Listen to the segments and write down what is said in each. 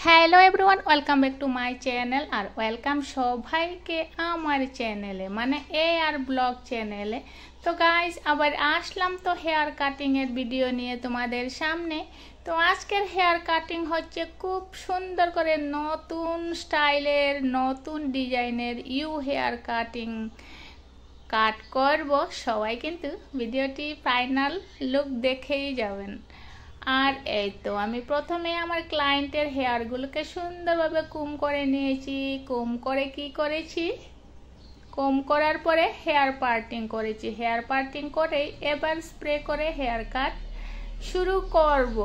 Hello everyone, welcome back to my channel. আর welcome সবাইকে আমার চ্যানেলে, মানে আর ব্লগ চ্যানেলে। তো গাইজ আবার আসলাম তো হেয়ার কাটিংয়ের ভিডিও নিয়ে তোমাদের সামনে। তো আজকের হেয়ার কাটিং হচ্ছে খুব সুন্দর করে নতুন স্টাইলের, নতুন ডিজাইনের হেয়ার কাটিং কাট করব। সবাই কিন্তু ভিডিওটি ফাইনাল লুক দেখেই যাবেন। আর এই তো আমি প্রথমে আমার ক্লায়েন্টের হেয়ারগুলোকে সুন্দরভাবে কুম করে নিয়েছি। কুম করে কি করেছি, কুম করার পরে হেয়ার পার্টিং করেছি। হেয়ার পার্টিং করে এবার স্প্রে করে হেয়ার কাট শুরু করব।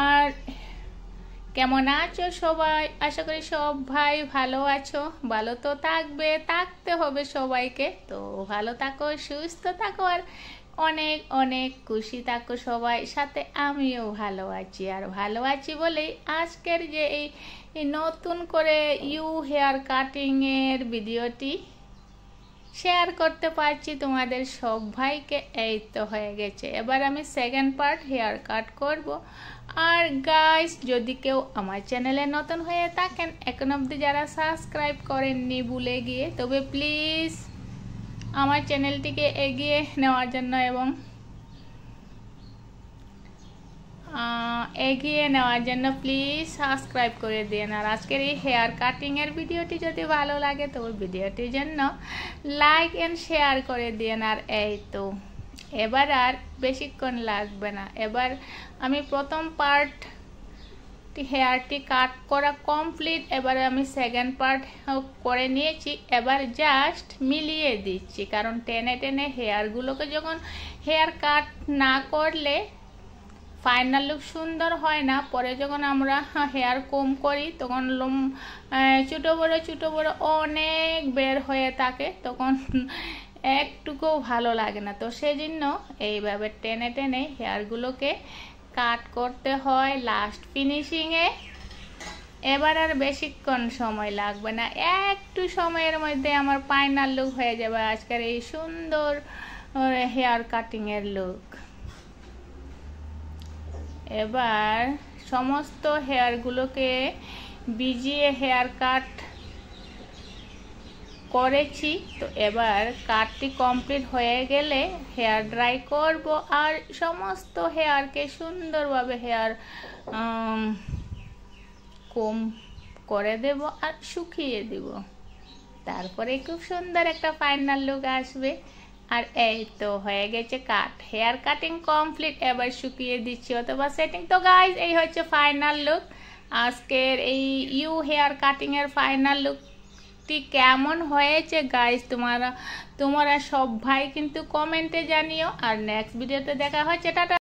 আর কেমন আছো সবাই? আশা করি সব ভাই ভালো আছো। ভালো তো থাকতে হবে সবাইকে। তো ভালো থাকো, সুস্থ থাকো, আর অনেক অনেক খুশি থাকো সবাই। সাথে আমিও ভালো আছি। আর ভালো আছি বলেই আজকের যে এই নতুন করে হেয়ার কাটিংয়ের ভিডিওটি শেয়ার করতে পারছি তোমাদের সব ভাইকে। এই তো হয়ে গেছে, এবার আমি সেকেন্ড পার্ট হেয়ার কাট করব। আর গাইস, যদি কেউ আমার চ্যানেলে নতুন হয়ে থাকেন, এখন অবধি যারা সাবস্ক্রাইব করেননি ভুলে গিয়ে, তবে প্লিজ আমার চ্যানেলটিকে এগিয়ে নেওয়ার জন্য এবং প্লিজ সাবস্ক্রাইব করে দিন। আর আজকের এই হেয়ার কাটিংয়ের ভিডিওটি যদি ভালো লাগে তবে ভিডিওটির জন্য লাইক এন্ড শেয়ার করে দিন। আর এই তো এবার আর বেশিক্ষণ লাগবে না। এবার আমি প্রথম পার্ট হেয়ারটি কাট করা কমপ্লিট। এবার আমি সেকেন্ড পার্ট করে নিয়েছি। এবার জাস্ট মিলিয়ে দিচ্ছি, কারণ টেনে টেনে হেয়ারগুলোকে যখন হেয়ার কাট না করলে ফাইনাল লুক সুন্দর হয় না। পরে যখন আমরা হেয়ার কম করি তখন ছোটো বড়ো অনেক বের হয়ে থাকে, তখন একটুকুও ভালো লাগে না। তো সেজন্য এইভাবে টেনে টেনে হেয়ারগুলোকে কাট করতে হয় লাস্ট ফিনিশিংয়ে। এবার আর বেশিক্ষণ সময় লাগবে না, একটু সময়ের মধ্যে আমার ফাইনাল লুক হয়ে যাবে আজকের এই সুন্দর হেয়ার কাটিংয়ের লুক। এবার সমস্ত হেয়ারগুলোকে ভিজিয়ে হেয়ার কাট করেছি। তো এবার কাটটি কমপ্লিট হয়ে গেলে হেয়ার ড্রাই করব। আর সমস্ত হেয়ারকে সুন্দরভাবে হেয়ার কম করে দেব আর শুকিয়ে দেব। তারপরে খুব সুন্দর একটা ফাইনাল লুক আসবে। আর এই তো হয়ে গেছে কাট, হেয়ার কাটিং কমপ্লিট। এবার শুকিয়ে দিচ্ছি অথবা সেটিং। তো গাইজ, এই হচ্ছে ফাইনাল লুক আজকের এই হেয়ার কাটিংয়ের ফাইনাল লুকটি কেমন হয়েছে গাইজ তোমরা সব ভাই কিন্তু কমেন্টে জানিও। আর নেক্সট ভিডিওতে দেখা হচ্ছে। টাটা।